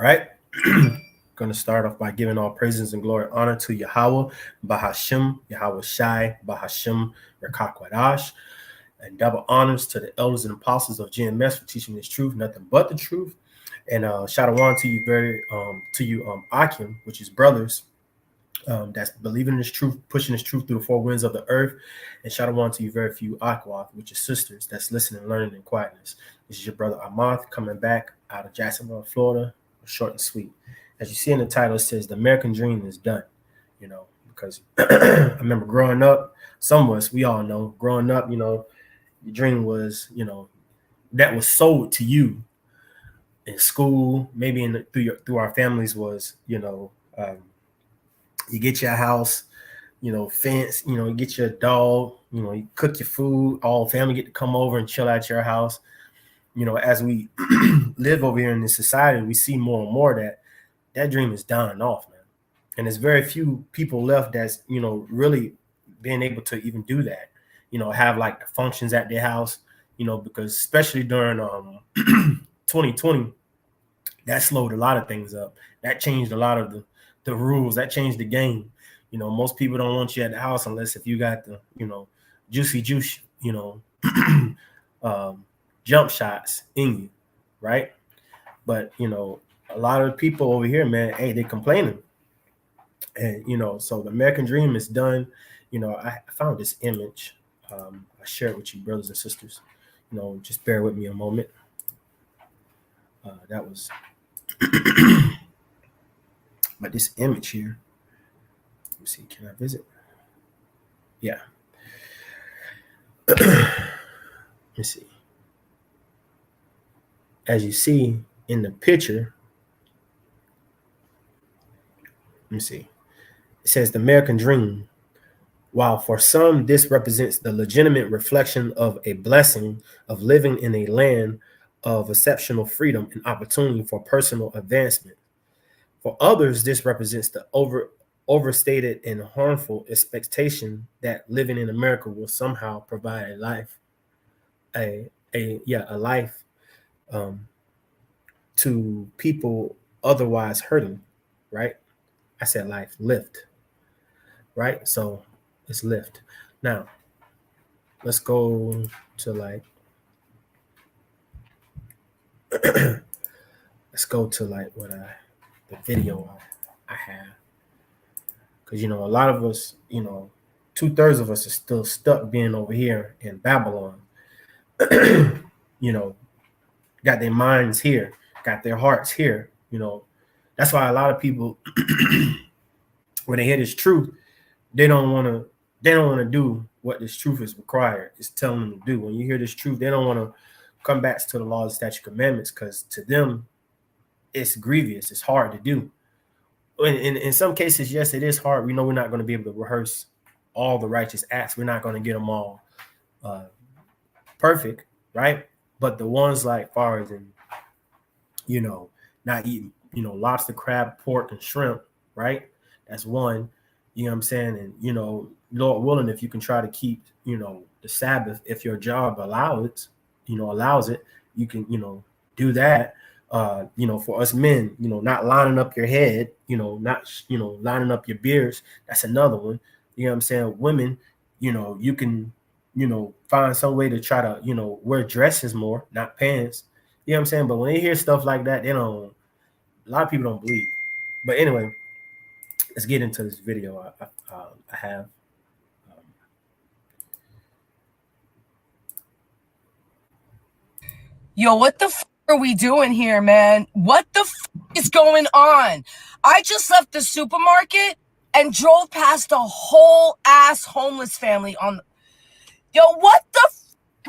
right. Going to start off by giving all praises and glory and honor to Yahweh, Bahashim, Yahweh Shai, Bahashim, Rekakwadash, and double honors to the elders and apostles of GMS for teaching this truth, nothing but the truth. And Shadawan to you, Akim, which is brothers, that's believing in this truth, pushing this truth through the four winds of the earth. And Shadawan to you, very few Akwath, which is sisters, that's listening, learning, in quietness. This is your brother Amath coming back out of Jacksonville, Florida, short and sweet. As you see in the title, it says the American dream is done. Because I remember growing up, some of us, we all know, growing up, your dream was, that was sold to you in school, maybe through our families was, you get your house, fence, you get your dog, you cook your food, all family get to come over and chill at your house. As we live over here in this society, we see more and more that dream is dying off, man. And there's very few people left that's, really being able to even do that, have like the functions at their house, because especially during 2020, that slowed a lot of things up. That changed a lot of the rules. That changed the game. Most people don't want you at the house unless if you got the, juicy juice, jump shots in you, right? But, a lot of people over here, man, hey, they're complaining. And, so the American dream is done. I found this image. I share it with you, brothers and sisters. Just bear with me a moment. That was, but this image here, let me see, can I visit? Yeah. Let me see. As you see in the picture, let me see. It says the American dream. While for some this represents the legitimate reflection of a blessing of living in a land of exceptional freedom and opportunity for personal advancement, for others this represents the overstated and harmful expectation that living in America will somehow provide a life, a life to people otherwise hurting, right? I said life, lift, right? So it's lift. Now, let's go to like, let's go to like the video I have. Because, a lot of us, 2/3 of us are still stuck being over here in Babylon. Got their minds here, got their hearts here. That's why a lot of people, when they hear this truth, they don't want to do what this truth is required. It's telling them to do. When you hear this truth, they don't want to come back to the laws, statute, commandments, because to them, it's grievous. It's hard to do. In some cases, yes, it is hard. We know we're not going to be able to rehearse all the righteous acts. We're not going to get them all perfect, right? But the ones like far as in, not eating, lobster, crab, pork, and shrimp, right? That's one. You know what I'm saying? And, Lord willing, if you can try to keep, the Sabbath, if your job allows it, you can, do that. For us men, not lining up your head, not, lining up your beards. That's another one. You know what I'm saying? Women, you can, find some way to try to, wear dresses more, not pants. You know what I'm saying? But when they hear stuff like that, a lot of people don't believe. But anyway, let's get into this video I have. Yo, what the are we doing here, man? What the is going on? I just left the supermarket and drove past a whole ass homeless family on. Yo, what the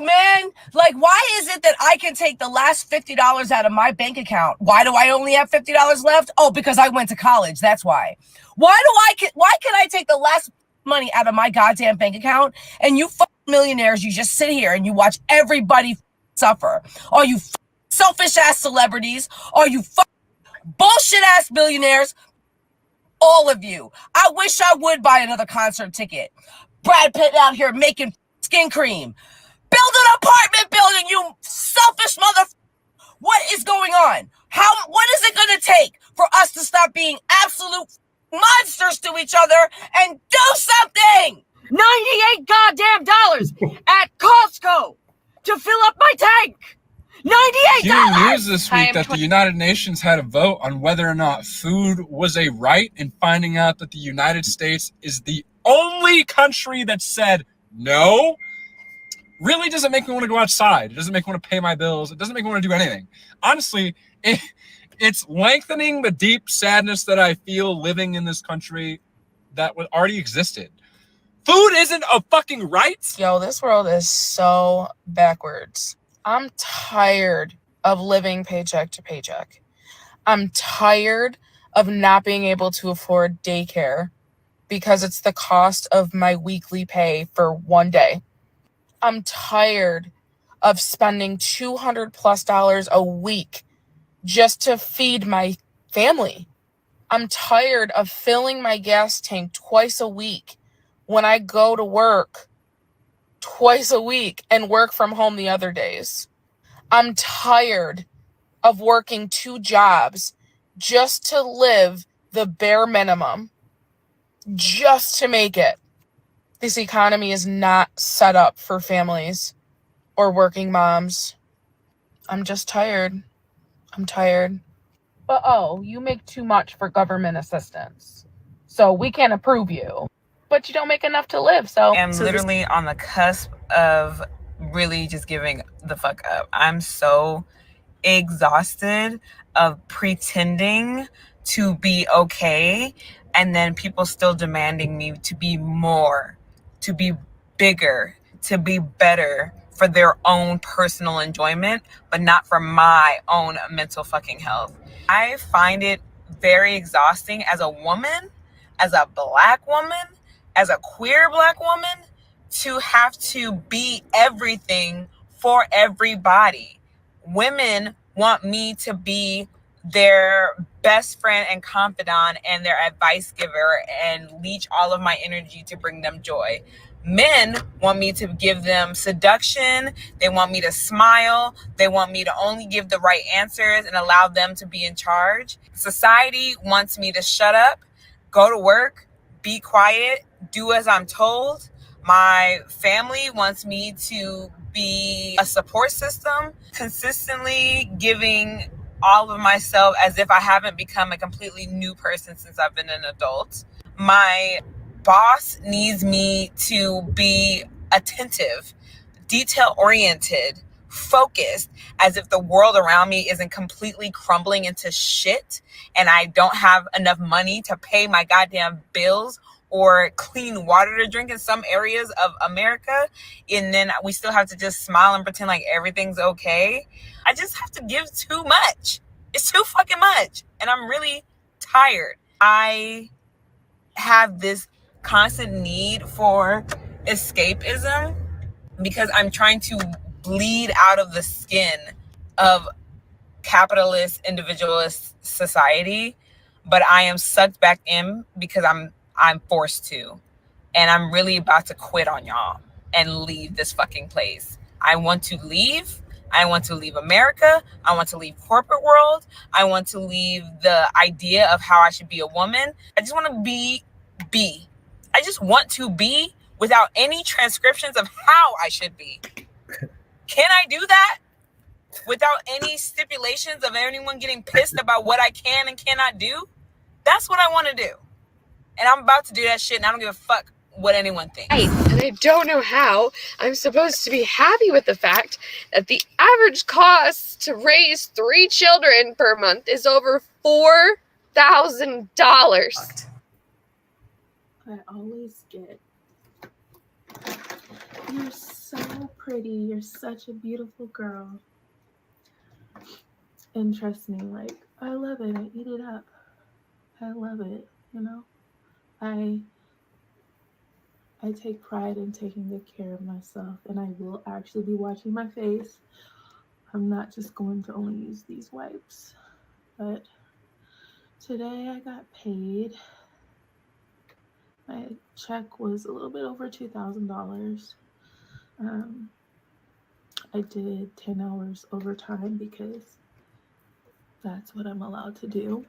man? Like, why is it that I can take the last $50 out of my bank account? Why do I only have $50 left? Oh, because I went to college. That's why. Why can I take the last money out of my goddamn bank account and you millionaires, you just sit here and you watch everybody suffer? Are you selfish ass celebrities? Are you bullshit ass billionaires? All of you. I wish I would buy another concert ticket. Brad Pitt out here making skin cream. Build an apartment building, you selfish mother. What is going on? What is it going to take for us to stop being absolute monsters to each other and do something? $98 goddamn dollars at Costco to fill up my tank. $98. Huge news this week that the United Nations had a vote on whether or not food was a right, and finding out that the United States is the only country that said no really doesn't make me want to go outside. It doesn't make me want to pay my bills. It doesn't make me want to do anything. Honestly, it's lengthening the deep sadness that I feel living in this country that already existed. Food isn't a fucking right. Yo, this world is so backwards. I'm tired of living paycheck to paycheck. I'm tired of not being able to afford daycare because it's the cost of my weekly pay for one day. I'm tired of spending $200+ a week just to feed my family. I'm tired of filling my gas tank twice a week when I go to work twice a week and work from home the other days. I'm tired of working 2 jobs just to live the bare minimum, just to make it. This economy is not set up for families or working moms. I'm just tired. I'm tired. But you make too much for government assistance, so we can't approve you. But you don't make enough to live, so... I'm literally on the cusp of really just giving the fuck up. I'm so exhausted of pretending to be okay and then people still demanding me to be more, to be bigger, to be better for their own personal enjoyment, but not for my own mental fucking health. I find it very exhausting as a woman, as a Black woman, as a queer Black woman, to have to be everything for everybody. Women want me to be their best friend and confidant and their advice giver and leech all of my energy to bring them joy. Men want me to give them seduction. They want me to smile. They want me to only give the right answers and allow them to be in charge. Society wants me to shut up, go to work, be quiet, do as I'm told. My family wants me to be a support system, consistently giving all of myself as if I haven't become a completely new person since I've been an adult. My boss needs me to be attentive, detail-oriented, focused, as if the world around me isn't completely crumbling into shit and I don't have enough money to pay my goddamn bills or clean water to drink in some areas of America, and then we still have to just smile and pretend like everything's okay. I just have to give too much. It's too fucking much. And I'm really tired. I have this constant need for escapism because I'm trying to bleed out of the skin of capitalist, individualist society, but I am sucked back in because I'm forced to. And I'm really about to quit on y'all and leave this fucking place. I want to leave. I want to leave America. I want to leave corporate world. I want to leave the idea of how I should be a woman. I just want to be. I just want to be without any transcriptions of how I should be. Can I do that? Without any stipulations of anyone getting pissed about what I can and cannot do? That's what I want to do. And I'm about to do that shit, and I don't give a fuck what anyone thinks. Right, and I don't know how I'm supposed to be happy with the fact that the average cost to raise 3 children per month is over $4,000. I always get, you're so pretty, you're such a beautiful girl. And trust me, like, I love it, I eat it up. I love it, you know? I take pride in taking good care of myself, and I will actually be watching my face. I'm not just going to only use these wipes. But today I got paid. My check was a little bit over $2,000. I did 10 hours overtime because that's what I'm allowed to do.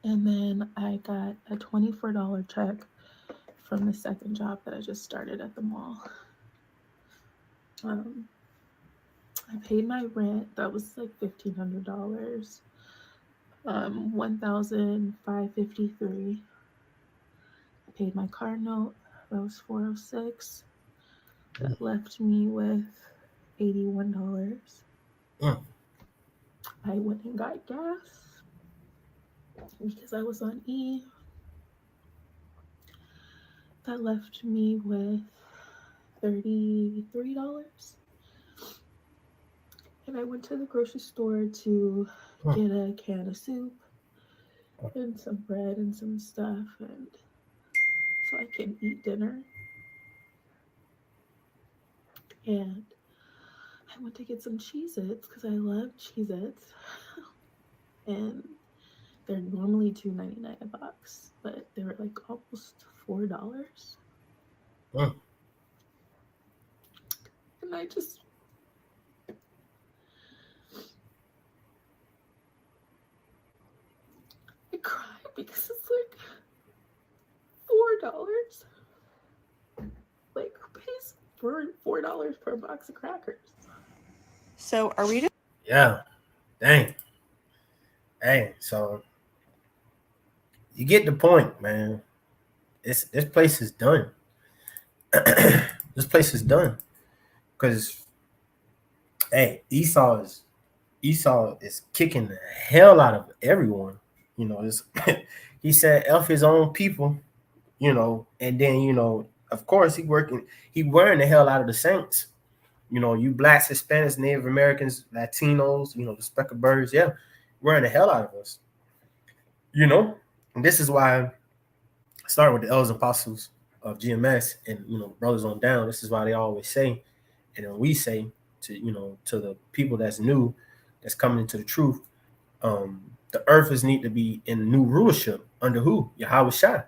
And then I got a $24 check from the second job that I just started at the mall. I paid my rent. That was like $1,500. $1,553. I paid my car note. That was $406. That left me with $81. Mm. I went and got gas because I was on E. That left me with $33. And I went to the grocery store to get a can of soup and some bread and some stuff, and so I can eat dinner. And I went to get some Cheez-Its because I love Cheez-Its. And they're normally $2.99 a box, but they were like almost $4. Mm. And I just cried because it's like $4. Like, who pays $4 per box of crackers? So are we Yeah. Dang. Hey, so you get the point, man. This place is done. This place is done. Because hey, Esau is kicking the hell out of everyone. You know, he said F his own people, you know, and then, you know, of course he wearing the hell out of the saints. You know, you blacks, Hispanics, Native Americans, Latinos, you know, the speckled birds, yeah, wearing the hell out of us. You know, and this is why I started with the elders and apostles of GMS and, you know, brothers on down. This is why they always say, and then we say to, you know, to the people that's new, that's coming into the truth, the earth is need to be in new rulership under who? Yahweh Shai.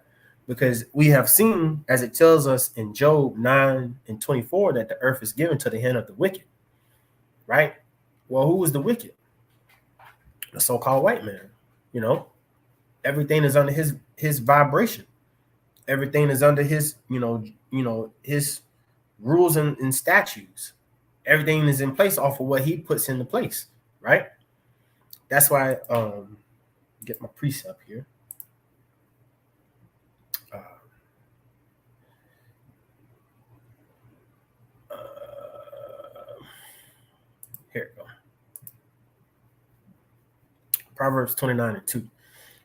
Because we have seen, as it tells us in Job 9:24, that the earth is given to the hand of the wicked, right? Well, who is the wicked? The so-called white man. You know, everything is under his vibration. Everything is under his, you know, his rules and statutes. Everything is in place off of what he puts into place, right? That's why get my precept here. Here we go. Proverbs 29:2. It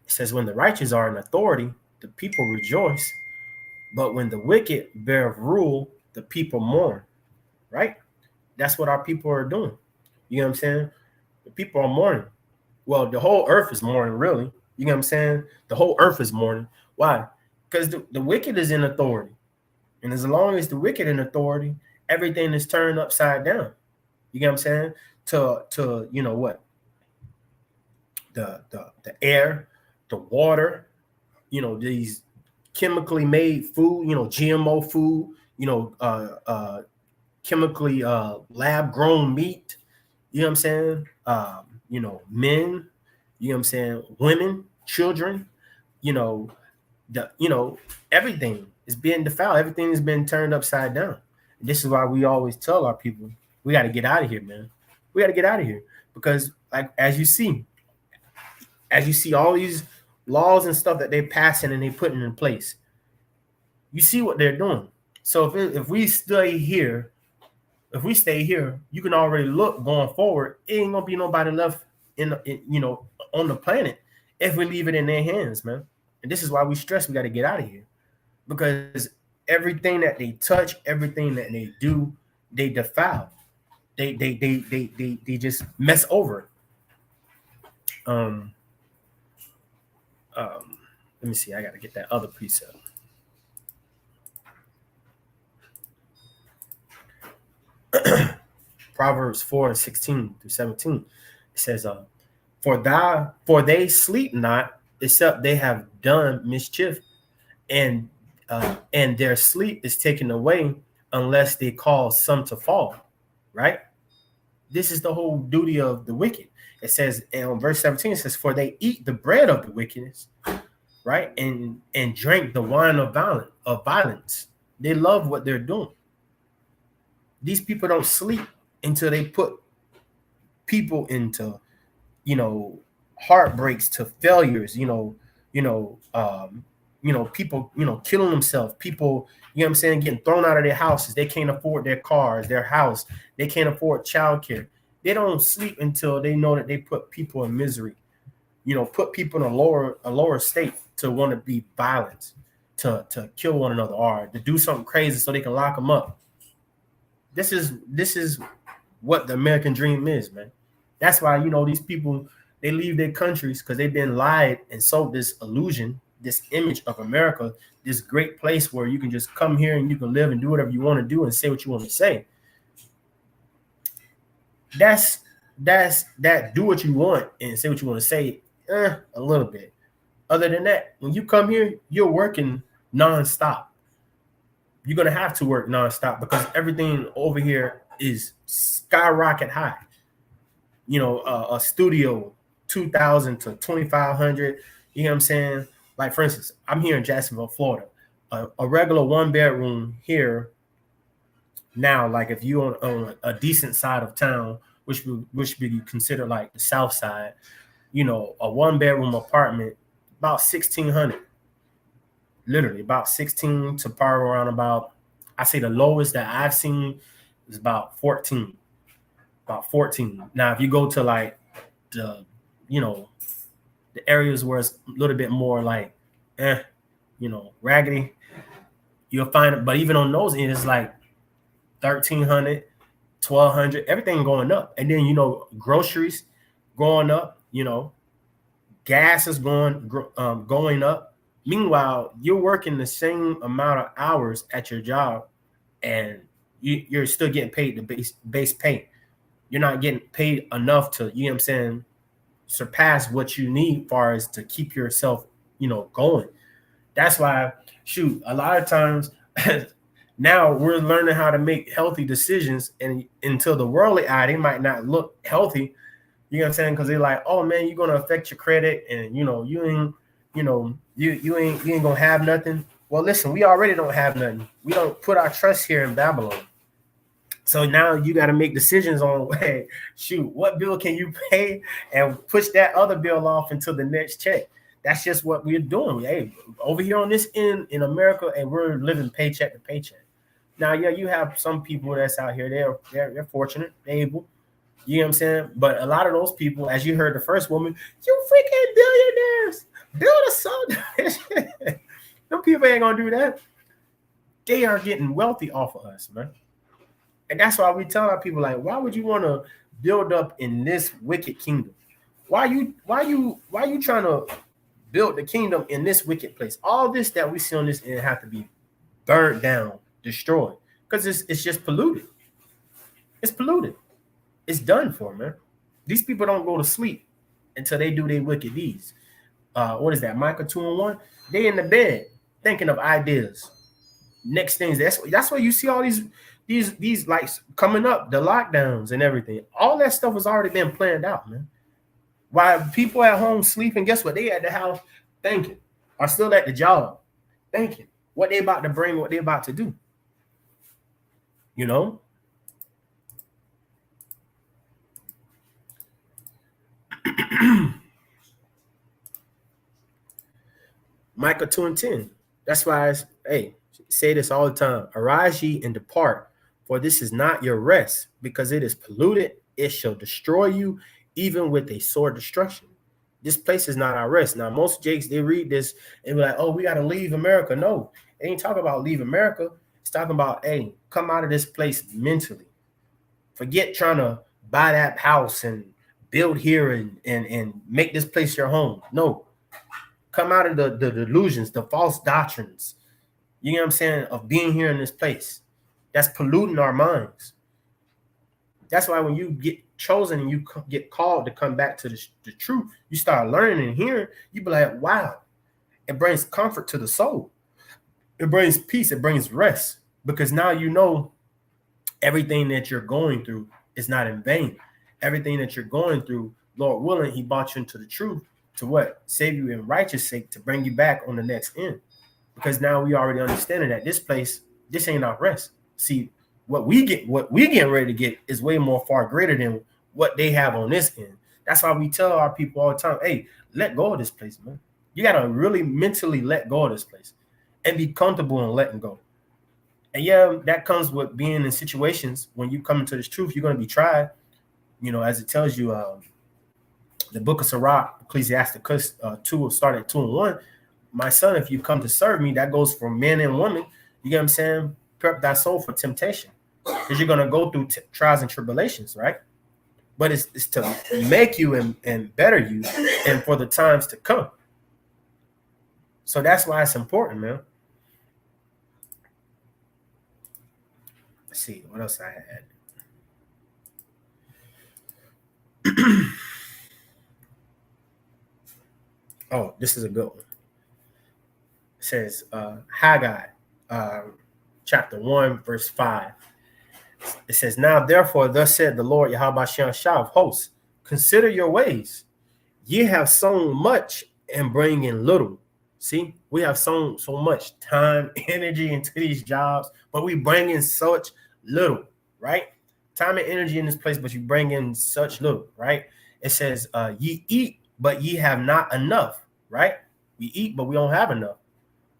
says, when the righteous are in authority, the people rejoice. But when the wicked bear rule, the people mourn. Right? That's what our people are doing. You know what I'm saying? The people are mourning. Well, the whole earth is mourning, really. You know what I'm saying? The whole earth is mourning. Why? Because the wicked is in authority. And as long as the wicked in authority, everything is turned upside down. You get what I'm saying? To you know what? The air, the water, you know, these chemically made food, you know, GMO food, you know, chemically lab grown meat, you know what I'm saying? You know, men, you know what I'm saying, women, children, you know, everything is being defiled, everything has been turned upside down. And this is why we always tell our people, we got to get out of here, man. We got to get out of here. Because like as you see all these laws and stuff that they're passing and they putting in place, you see what they're doing. So if we stay here, you can already look going forward. It ain't gonna be nobody left in you know, on the planet if we leave it in their hands, man. And this is why we stress we got to get out of here, because everything that they touch, everything that they do, they defile. They just mess over. Let me see. I got to get that other precept. Proverbs 4:16-17. It says, for they sleep not, except they have done mischief, and their sleep is taken away unless they cause some to fall. Right? This is the whole duty of the wicked. It says in verse 17, it says, for they eat the bread of the wickedness, right? And drink the wine of violence. They love what they're doing. These people don't sleep until they put people into, heartbreaks, to failures, people, killing themselves, people, getting thrown out of their houses. They can't afford their cars, their house. They can't afford childcare. They don't sleep until they know that they put people in misery, put people in a lower state to want to be violent, to kill one another, or to do something crazy so they can lock them up. This is what the American dream is, man. That's why, these people, they leave their countries because they've been lied and sold this illusion, this image of America, this great place where you can just come here and you can live and do whatever you want to do and say what you want to say. That's that do what you want and say what you want to say, a little bit. Other than that, when you come here, you're working nonstop. You're going to have to work nonstop because everything over here is skyrocket high. A studio, $2,000 to $2,500. You know what I'm saying? Like, for instance, I'm here in Jacksonville, Florida. A regular 1-bedroom here now, like if you on a decent side of town, which be considered like the South Side, a 1-bedroom apartment, about $1,600. Literally about 16 to probably around about, I say the lowest that I've seen is about 14. About 14. Now, if you go to like the areas where it's a little bit more like, raggedy, you'll find it. But even on those ends, it's like $1,300, $1,200, everything going up. And then, groceries going up, gas is going up. Meanwhile, you're working the same amount of hours at your job and you're still getting paid the base pay. You're not getting paid enough to, surpass what you need as far as to keep yourself, going. That's why, a lot of times now we're learning how to make healthy decisions, and until the worldly eye, they might not look healthy. You know what I'm saying? Because they're like, oh man, you're gonna affect your credit, and you ain't gonna have nothing. Well, listen, we already don't have nothing. We don't put our trust here in Babylon. So now you got to make decisions on, hey, what bill can you pay and push that other bill off until the next check. That's just what we're doing. Hey, over here on this end in America, and we're living paycheck to paycheck. Now, yeah, you have some people that's out here. They're fortunate, they're able. You know what I'm saying? But a lot of those people, as you heard the first woman, you freaking billionaires, build a subdivision. Them people ain't gonna do that. They are getting wealthy off of us, man. And that's why we tell our people, like, why would you want to build up in this wicked kingdom? Why you trying to build the kingdom in this wicked place? All this that we see on this end have to be burned down, destroyed, because it's just polluted. It's polluted. It's done for, man. These people don't go to sleep until they do their wicked deeds. What is that? Micah 2:1. They in the bed thinking of ideas. Next things. That's why you see all these like coming up, the lockdowns and everything. All that stuff has already been planned out, man. While people at home sleeping, guess what? They at the house thinking, are still at the job thinking what they about to bring, what they about to do. Micah 2:10. That's why I say this all the time. Arise ye and depart, for this is not your rest, because it is polluted. It shall destroy you, even with a sore destruction. This place is not our rest. Now, most Jakes, they read this and be like, oh, we got to leave America. No, it ain't talking about leave America. It's talking about, hey, come out of this place mentally. Forget trying to buy that house and build here and make this place your home. No. Come out of the delusions, the false doctrines, you know what I'm saying, of being here in this place. That's polluting our minds. That's why when you get chosen and you get called to come back to the truth, you start learning and hearing, you be like, wow, it brings comfort to the soul. It brings peace. It brings rest, because now you know everything that you're going through is not in vain. Everything that you're going through, Lord willing, he brought you into the truth to what? Save you in righteous sake, to bring you back on the next end. Because now we already understanding that this place, this ain't our rest. See, what we getting ready to get is way more far greater than what they have on this end. That's why we tell our people all the time, hey, let go of this place, man. You got to really mentally let go of this place and be comfortable in letting go. And yeah, that comes with being in situations when you come into this truth, you're going to be tried. You know, as it tells you, the book of Sirach, Ecclesiasticus 2, started at 2 and 1. My son, if you come to serve me, that goes for men and women. You get what I'm saying? Prep thy soul for temptation, because you're going to go through trials and tribulations, right? But it's to make you and better you and for the times to come. So that's why it's important, man. Let's see what else I had. Oh, this is a good one. It says Haggai, chapter 1, verse 5. It says, now therefore, thus said the Lord Yahweh Shah of hosts, consider your ways. Ye have sown much and bring in little. See, we have sown so much time, energy into these jobs, but we bring in such little, right? Time and energy in this place, but you bring in such little, right? It says, ye eat, but ye have not enough, right? We eat, but we don't have enough,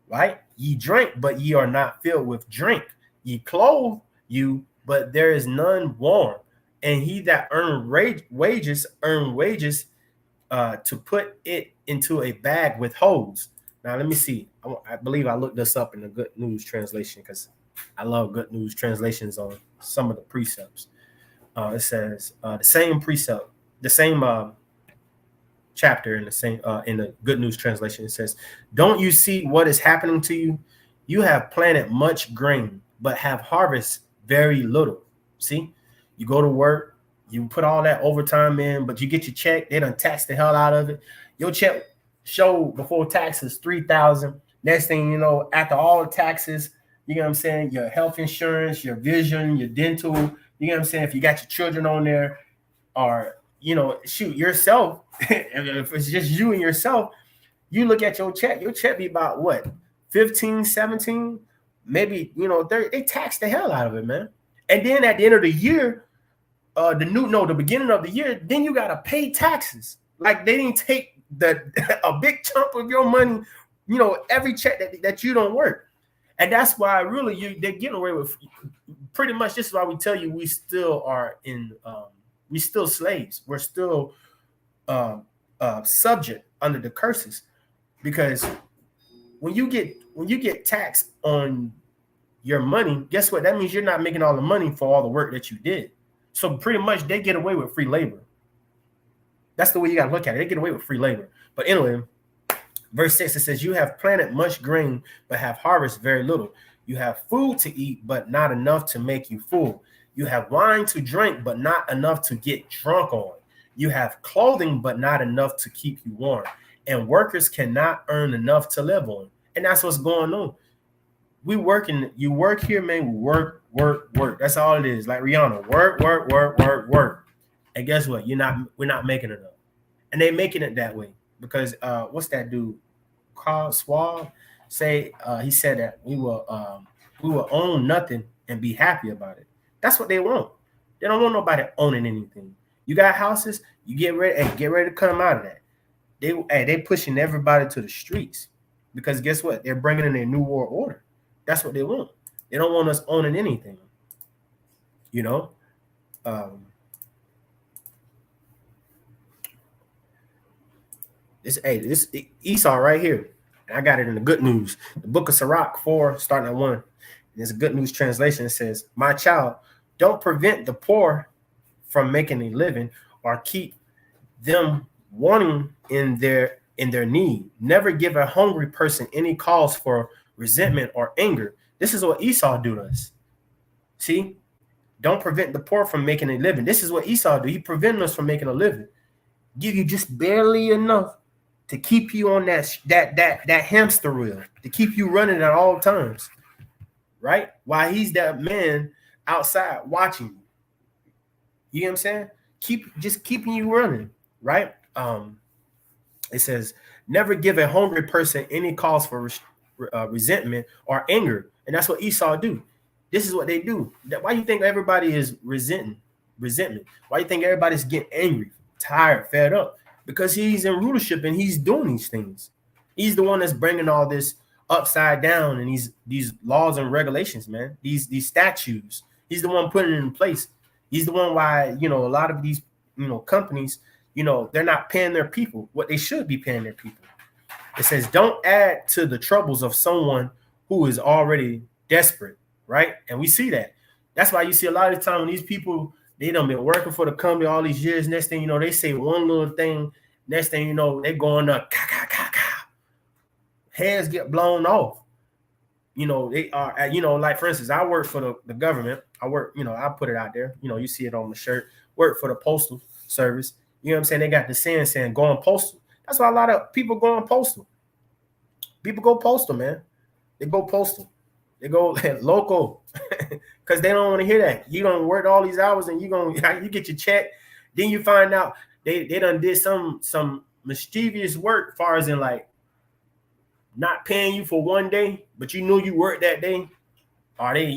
right? Ye drink, but ye are not filled with drink. Ye clothe you, but there is none warm. And he that earn wages to put it into a bag with holes. Now, let me see. I believe I looked this up in the Good News translation, because I love Good News translations on some of the precepts. It says the same precept, the same chapter in the same in the Good News translation. It says, don't you see what is happening to you? You have planted much grain, but have harvest very little. See, you go to work, you put all that overtime in, but you get your check, they done tax the hell out of it. Your check show before taxes $3,000. Next thing you know, after all the taxes, you know what I'm saying, your health insurance, your vision, your dental, you know what I'm saying, if you got your children on there, or you know, shoot, yourself, if it's just you and yourself, you look at your check be about what, 15, 17, maybe, you know, they tax the hell out of it, man. And then at the end of the year, the beginning of the year, then you got to pay taxes. Like they didn't take a big chunk of your money, you know, every check that you don't work. And that's why really they're getting away with pretty much. This is why we tell you we still are we still slaves. We're still subject under the curses, because when you get taxed on your money, guess what? That means you're not making all the money for all the work that you did. So pretty much they get away with free labor. That's the way you got to look at it. They get away with free labor. But anyway, verse 6, it says, you have planted much grain, but have harvest very little. You have food to eat, but not enough to make you full. You have wine to drink, but not enough to get drunk on. You have clothing, but not enough to keep you warm. And workers cannot earn enough to live on. And that's what's going on. You work here, man. We work. That's all it is. Like Rihanna, work. And guess what? We're not making it up. And they're making it that way because what's that dude? Carl Schwab he said that we will own nothing and be happy about it. That's what they want. They don't want nobody owning anything. You got houses, you get ready to come out of that. They pushing everybody to the streets because guess what? They're bringing in a new world order. That's what they want. They don't want us owning anything. You know, this Esau right here. I got it in the Good News. The book of Sirach 4, starting at 1. There's a Good News translation. It says, my child, don't prevent the poor from making a living or keep them wanting in their need. Never give a hungry person any cause for resentment or anger. This is what Esau do to us. See, don't prevent the poor from making a living. This is what Esau do. He prevented us from making a living. Give you just barely enough to keep you on that hamster wheel, to keep you running at all times, right? While he's that man outside watching you. You know what I'm saying? Keeping you running, right? It says, never give a hungry person any cause for resentment or anger. And that's what Esau do. This is what they do. Why you think everybody is resentment? Why you think everybody's getting angry, tired, fed up? Because he's in rulership and he's doing these things. He's the one that's bringing all this upside down and these laws and regulations, man. These statutes. He's the one putting it in place. He's the one why, a lot of these, companies, they're not paying their people what they should be paying their people. It says, don't add to the troubles of someone who is already desperate, right? And we see that. That's why you see a lot of the time when these people, they done been working for the company all these years. Next thing you know, they say one little thing. Next thing you know, they going up, heads get blown off. They are, like for instance, I work for the government. I work, I put it out there. You see it on the shirt. Work for the postal service. You know what I'm saying? They got the saying going postal. That's why a lot of people going postal. People go postal, man. They go postal. They go local because they don't want to hear that. You gonna work all these hours and you get your check. Then you find out they done did some mischievous work, far as in like not paying you for one day, but you knew you worked that day, or they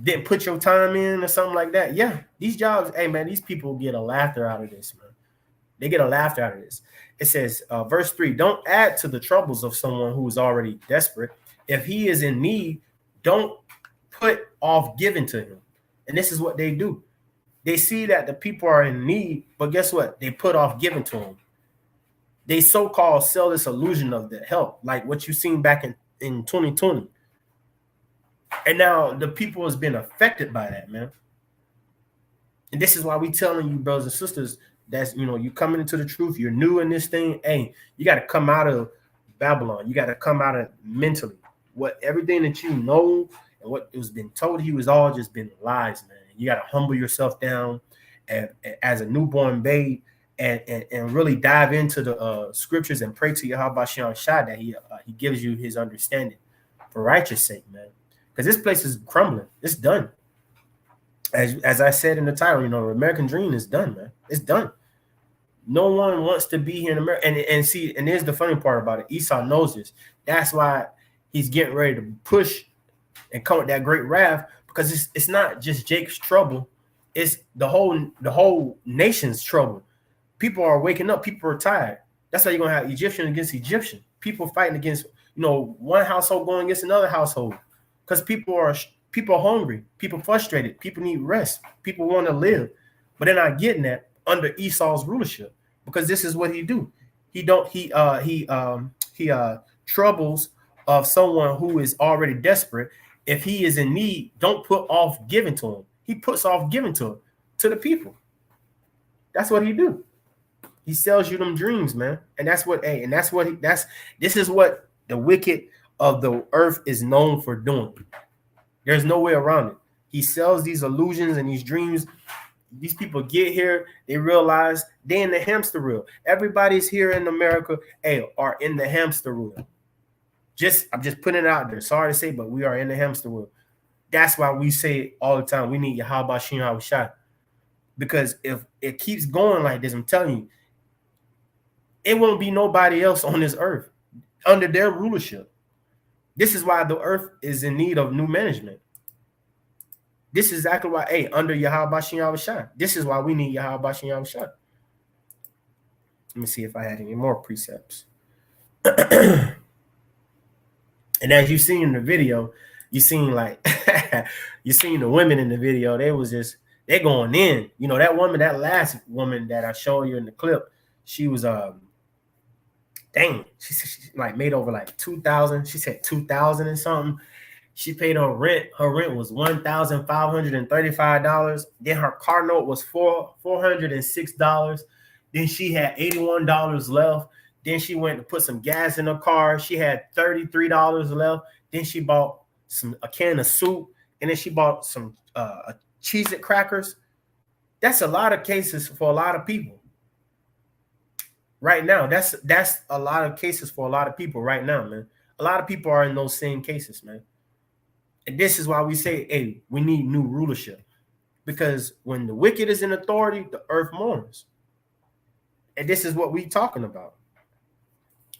didn't put your time in or something like that. Yeah, these jobs, hey man, these people get a laughter out of this, man. They get a laughter out of this. It says, verse 3, don't add to the troubles of someone who is already desperate. If he is in need, don't put off giving to him. And this is what they do. They see that the people are in need, but guess what? They put off giving to them. They so-called sell this illusion of the help, like what you seen back in 2020. And now the people has been affected by that, man. And this is why we telling you, brothers and sisters, that's, you coming into the truth. You're new in this thing. Hey, you got to come out of Babylon. You got to come out of mentally. Everything that you know and what was been told you was all just been lies, man. You got to humble yourself down and as a newborn babe and really dive into the scriptures and pray to Yahweh Shem Shai that he gives you his understanding for righteous sake, man. Because this place is crumbling. It's done. As I said in the title, the American dream is done, man. It's done. No one wants to be here in America. And see, and here's the funny part about it. Esau knows this. That's why he's getting ready to push and come with that great wrath, because it's not just Jacob's trouble. It's the whole nation's trouble. People are waking up. People are tired. That's why you're going to have Egyptian against Egyptian. People fighting against, one household going against another household. Because people are hungry, people frustrated, people need rest, people want to live, but they're not getting that under Esau's rulership, because this is what he do. He troubles of someone who is already desperate. If he is in need, don't put off giving to him. He puts off giving to the people. That's what he do. He sells you them dreams, man, and this is what the wicked of the earth is known for doing. There's no way around it. He sells these illusions and these dreams. These people get here, they realize they're in the hamster wheel. Everybody's here in America, are in the hamster wheel. I'm just putting it out there. Sorry to say, but we are in the hamster wheel. That's why we say all the time, we need Yahweh Shem Shai. Because if it keeps going like this, I'm telling you, it won't be nobody else on this earth under their rulership. This is why the earth is in need of new management. This is exactly why, under Yahweh Shem Shai. This is why we need Yahweh Shem Shai. Let me see if I had any more precepts. And as you seen in the video, you seen you seen the women in the video. They're going in. That last woman that I showed you in the clip, she was she made over $2,000. She said $2,000 and something. She paid her rent. Her rent was $1,535. Then her car note was $406. Then she had $81 left. Then she went to put some gas in her car. She had $33 left. Then she bought a can of soup, and then she bought some Cheez-It crackers. That's a lot of cases for a lot of people. Right now, that's a lot of cases for a lot of people right now, man. A lot of people are in those same cases, man. And this is why we say, we need new rulership. Because when the wicked is in authority, the earth mourns. And this is what we talking about,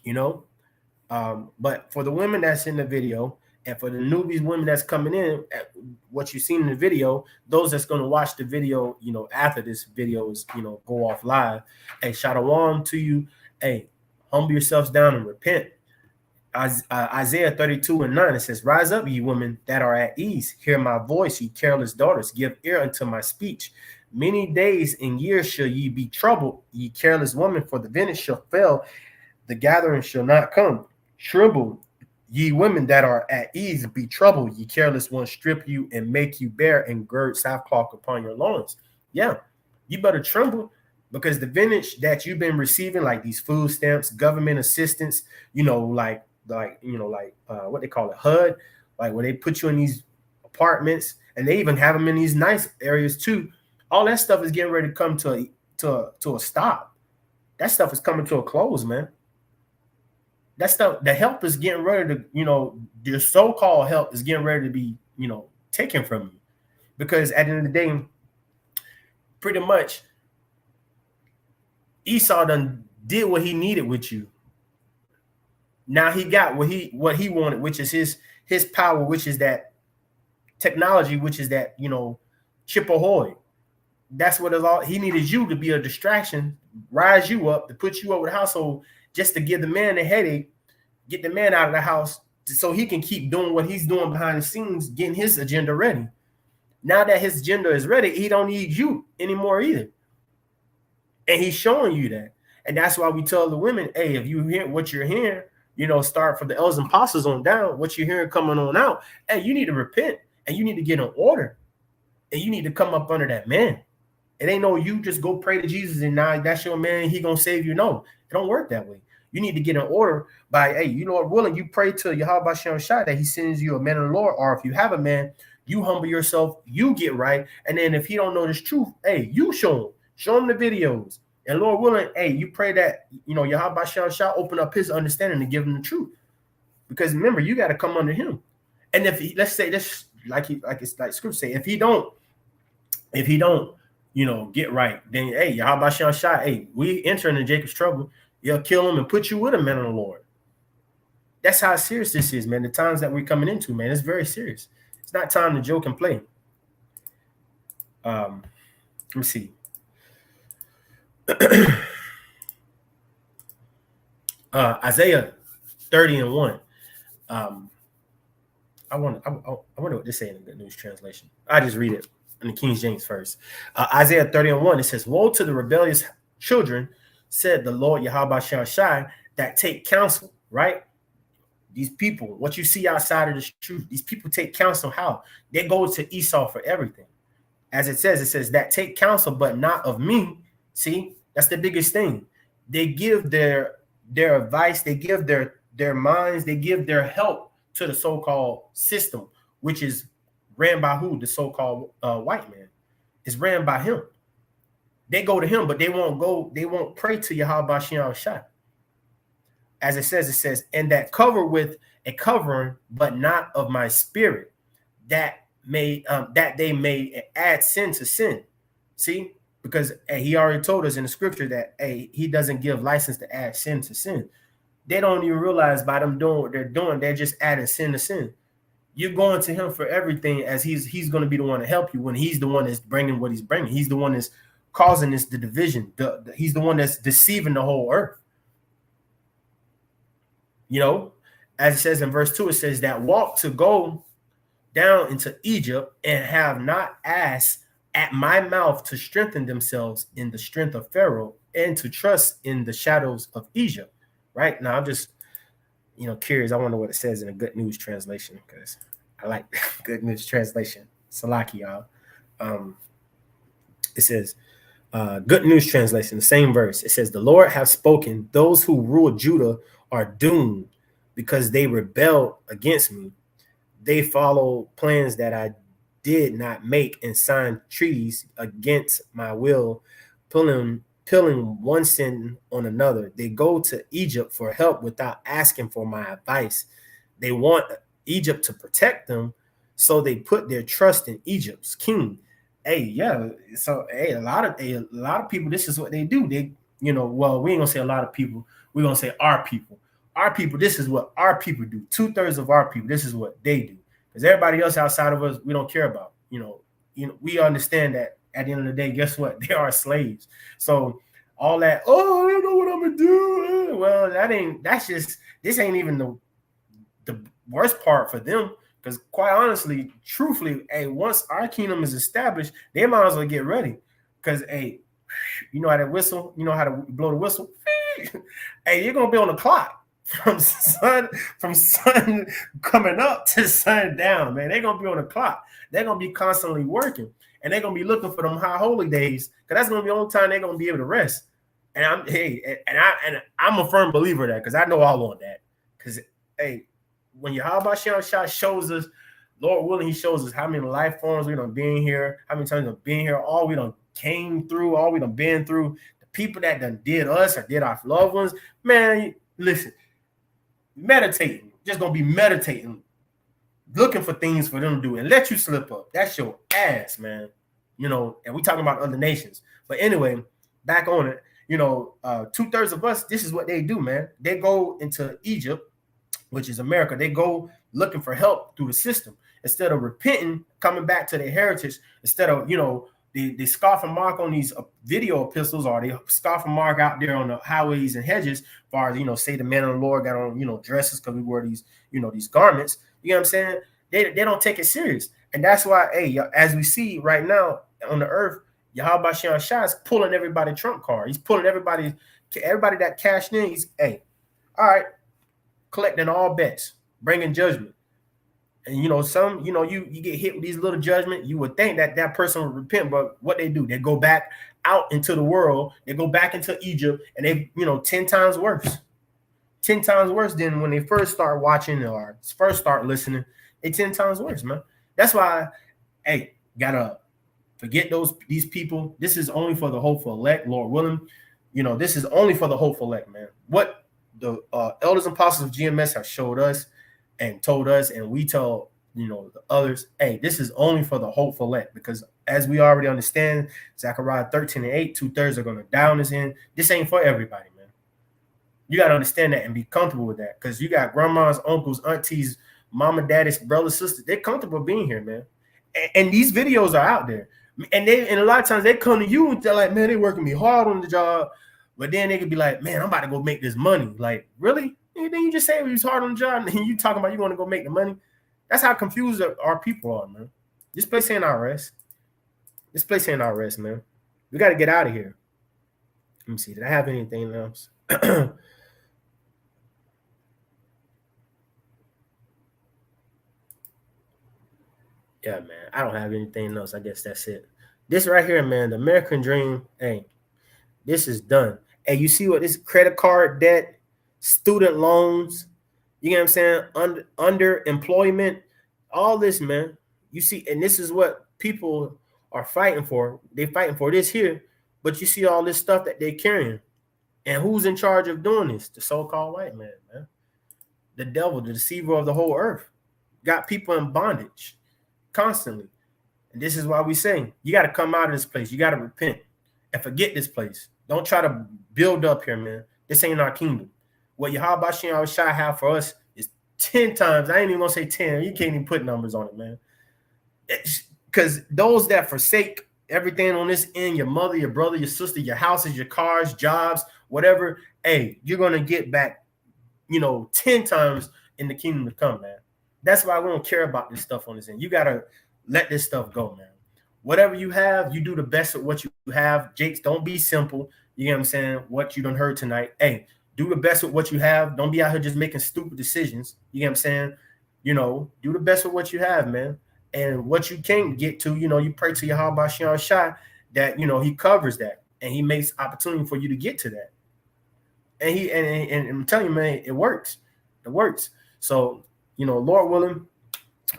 you know. But for the women that's in the video, and for the newbies, women that's coming in, what you've seen in the video, those that's going to watch the video, you know, after this video is, you know, go off live. Hey, shalom to you. Hey, humble yourselves down and repent. Isaiah 32:9, it says, rise up, ye women that are at ease. Hear my voice, ye careless daughters. Give ear unto my speech. Many days and years shall ye be troubled, ye careless women, for the vintage shall fail, the gathering shall not come. Tremble, ye women that are at ease, be troubled, ye careless ones, strip you and make you bare and gird sackcloth upon your loins. Yeah, you better tremble, because the vintage that you've been receiving, like these food stamps, government assistance, you know, like what they call it, HUD, like when they put you in these apartments, and they even have them in these nice areas too. All that stuff is getting ready to come to a stop. That stuff is coming to a close, man. That stuff, the help is getting ready to, you know, your so-called help is getting ready to be, you know, taken from you. Because at the end of the day, pretty much Esau done did what he needed with you. Now he got what he wanted, which is his power, which is that technology, which is that, you know, chip ahoy. That's what it's all. He needed you to be a distraction, rise you up, to put you over the household, just to give the man a headache, get the man out of the house, so he can keep doing what he's doing behind the scenes, getting his agenda ready. Now that his agenda is ready, he don't need you anymore either. And he's showing you that. And that's why we tell the women, hey, if you hear what you're hearing, you know, start from the elders and apostles on down, what you're hearing coming on out, hey, you need to repent, and you need to get in order, and you need to come up under that man. It ain't no you just go pray to Jesus and now that's your man, he gonna save you. No, it don't work that way. You need to get in order by, hey, you know what, willing, you pray to Yahweh Shem Shai that he sends you a man of the Lord, or if you have a man, you humble yourself, you get right, and then if he don't know this truth, hey, you show him the videos, and Lord willing, hey, you pray that, you know, Yahweh Shem Shai open up his understanding to give him the truth, because remember, you got to come under him. And if he, let's say this, like scripture say, if he don't, you know, get right, then hey, Yahweh Shem Shai, hey, we enter into Jacob's trouble. He'll kill him and put you with a man of the Lord. That's how serious this is, man. The times that we're coming into, man, it's very serious. It's not time to joke and play. Let me see. Isaiah 30:1. I wonder what this say in the Good News Translation. I just read it in the King James first. Isaiah 30:1, it says, woe to the rebellious children, said the Lord Yahweh Shal Shai, that take counsel, right? These people, what you see outside of the truth, these people take counsel. How? They go to Esau for everything. As it says that take counsel, but not of me. See, that's the biggest thing. They give their advice, they give their minds, they give their help to the so-called system, which is ran by who? The so-called white man. It's ran by him. They go to him, but they won't pray to Yahweh Shem Shai. As it says, and that cover with a covering, but not of my spirit, that they may add sin to sin. See, because he already told us in the scripture that he doesn't give license to add sin to sin. They don't even realize by them doing what they're doing, they're just adding sin to sin. You're going to him for everything, as he's going to be the one to help you when he's the one that's bringing what he's bringing. He's the one that's causing the division. He's the one that's deceiving the whole earth. You know, as it says in verse 2, it says that walk to go down into Egypt and have not asked at my mouth to strengthen themselves in the strength of Pharaoh and to trust in the shadows of Egypt. Right now, I'm just, curious. I wonder what it says in a Good News Translation, because I like Good News Translation. Salaki, y'all. It says, Good News Translation, the same verse. It says, the Lord have spoken. Those who rule Judah are doomed because they rebelled against me. They follow plans that I did not make and signed treaties against my will, pilling one sin on another. They go to Egypt for help without asking for my advice. They want Egypt to protect them, so they put their trust in Egypt's king. Hey, yeah. So hey, a lot of people, this is what they do. They, well, we ain't gonna say a lot of people, we're gonna say our people. Our people, this is what our people do. 2/3 of our people, this is what they do. Because everybody else outside of us, we don't care about. We understand that at the end of the day, guess what? They are slaves. So all that, oh, I don't know what I'm gonna do. Well, this ain't even the worst part for them. Because quite honestly, truthfully, hey, once our kingdom is established, they might as well get ready. Because hey, you know how to whistle, you know how to blow the whistle. Hey, you're gonna be on the clock from sun coming up to sun down, man. They're gonna be on the clock. They're gonna be constantly working, and they're gonna be looking for them high holy days, because that's gonna be the only time they're gonna be able to rest. And I'm a firm believer of that, because I know I want that. Because hey, when Yahweh Shah shows us, Lord willing, he shows us how many life forms we done been here, how many times we've been here, all we done came through, all we done been through, the people that done did us or did our loved ones. Man, listen, meditating, just gonna be meditating, looking for things for them to do and let you slip up. That's your ass, man. And we talking about other nations. But anyway, back on it, 2/3 of us, this is what they do, man. They go into Egypt, which is America. They go looking for help through the system instead of repenting, coming back to their heritage. Instead of, they scoff and mark on these video epistles, or they scoff and mark out there on the highways and hedges, as far as, say the man of the Lord got on, dresses because we wear these, these garments. You know what I'm saying? They don't take it serious. And that's why, hey, as we see right now on the earth, Yahweh Shah is pulling everybody Trump card. He's pulling everybody that cashed in. He's, hey, all right, collecting all bets, bringing judgment. And you get hit with these little judgment, you would think that person would repent, but what they do, they go back out into the world, they go back into Egypt, and they 10 times worse. 10 times worse than when they first start watching or first start listening. They 10 times worse, man. That's why, hey, gotta forget these people. This is only for the hopeful elect, Lord willing. This is only for the hopeful elect, man. What the elders and apostles of GMS have showed us and told us, and we tell the others, hey, this is only for the hopeful elect, because as we already understand, Zechariah 13:8, 2/3 are going to die on his end. This ain't for everybody, man. You got to understand that and be comfortable with that, because you got grandmas, uncles, aunties, mama, daddies, brothers, sisters. They're comfortable being here, man. And these videos are out there, and a lot of times they come to you and they're like, man, they working me hard on the job. But then they could be like, man, I'm about to go make this money. Like, really? And then you just say he was hard on the job, and then you talking about you want to go make the money. That's how confused our people are, man. This place ain't our rest. This place ain't our rest, man. We got to get out of here. Let me see. Did I have anything else? Yeah, man. I don't have anything else. I guess that's it. This right here, man, the American dream, hey, this is done. Hey, you see what this credit card debt, student loans, you know what I'm saying? Underemployment, all this, man. You see, and this is what people are fighting for. They're fighting for this here, but you see all this stuff that they're carrying. And who's in charge of doing this? The so-called white man, man. The devil, the deceiver of the whole earth. Got people in bondage constantly. And this is why we say, you got to come out of this place. You got to repent and forget this place. Don't try to build up here, man. This ain't our kingdom. What Yahweh Shah have for us is 10 times. I ain't even going to say 10. You can't even put numbers on it, man. Because those that forsake everything on this end, your mother, your brother, your sister, your houses, your cars, jobs, whatever, hey, you're going to get back, 10 times in the kingdom to come, man. That's why we don't care about this stuff on this end. You got to let this stuff go, man. Whatever you have, you do the best of what you have. Jakes, don't be simple. You know what I'm saying? What you done heard tonight. Hey, do the best with what you have. Don't be out here just making stupid decisions. You know what I'm saying? Do the best with what you have, man. And what you can't get to, you pray to Yahweh Shah that, he covers that. And he makes opportunity for you to get to that. And I'm telling you, man, it works. It works. So, Lord willing,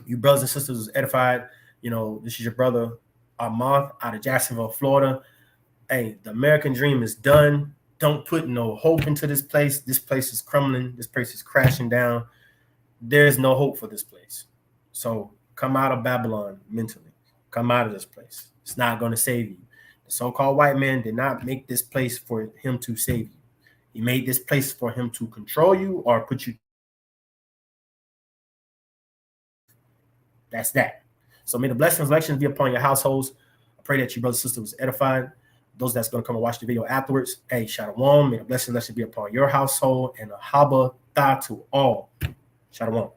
you brothers and sisters was edified. This is your brother Armand out of Jacksonville, Florida. Hey, the American dream is done. Don't put no hope into this place. This place is crumbling. This place is crashing down. There's no hope for this place. So come out of Babylon mentally. Come out of this place. It's not going to save you. The so-called white man did not make this place for him to save you. He made this place for him to control you or put you. That's that. So may the blessings and elections be upon your households. I pray that your brother and sister was edified. Those that's going to come and watch the video afterwards, hey, shalom. May the blessings and elections be upon your household and a haba ta to all. Shalom.